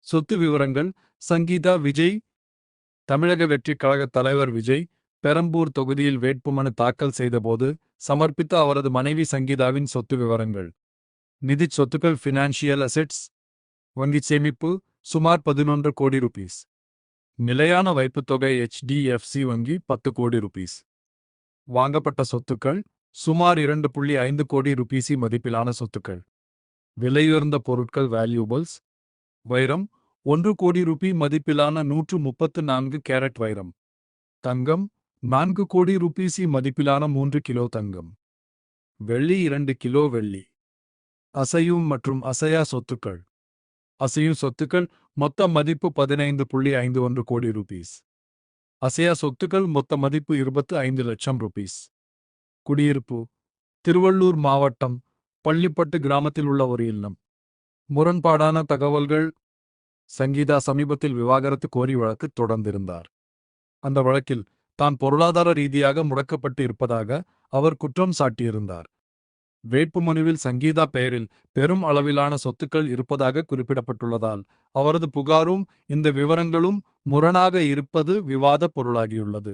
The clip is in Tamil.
சொத்து விவரங்கள். சங்கீதா விஜய். தமிழக வெற்றிக் கழக தலைவர் விஜய் பெரம்பூர் தொகுதியில் வேட்புமனு தாக்கல் செய்தபோது சமர்ப்பித்த அவரது மனைவி சங்கீதாவின் சொத்து விவரங்கள். நிதிச் சொத்துக்கள் ஃபினான்ஷியல் அசெட்ஸ். வங்கிச் சேமிப்பு சுமார் 11 கோடி ரூபீஸ். நிலையான வைப்புத் தொகை HDFC வங்கி 10 கோடி ரூபீஸ். வாங்கப்பட்ட சொத்துக்கள் சுமார் 2.5 கோடி ரூபீஸ் மதிப்பிலான சொத்துக்கள். விலையுயர்ந்த பொருட்கள் வேல்யூபிள்ஸ். வைரம் 1 கோடி ரூபி மதிப்பிலான 134 கேரட் வைரம். தங்கம் 4 கோடி ரூபீஸ் மதிப்பிலான 3 கிலோ தங்கம். வெள்ளி 2 கிலோ வெள்ளி. அசையும் மற்றும் அசையா சொத்துக்கள். அசையும் சொத்துக்கள் மொத்த மதிப்பு 15.51 கோடி ரூபீஸ். அசையா சொத்துக்கள் மொத்த மதிப்பு 25 லட்சம் ரூபீஸ். குடியிருப்பு திருவள்ளூர் மாவட்டம் பள்ளிப்பட்டு கிராமத்தில் உள்ள ஒரு இல்லம். முரண்பாடான தகவல்கள். சங்கீதா சமீபத்தில் விவாகரத்து கோரி வழக்கு தொடர்ந்திருந்தார். அந்த வழக்கில் தான் பொருளாதார ரீதியாக முடக்கப்பட்டு இருப்பதாக அவர் குற்றம் சாட்டியிருந்தார். வேட்புமனுவில் சங்கீதா பெயரில் பெரும் அளவிலான சொத்துக்கள் இருப்பதாக குறிப்பிடப்பட்டுள்ளதால் அவரது புகாரும் இந்த விவரங்களும் முரணாக இருப்பது விவாத பொருளாகியுள்ளது.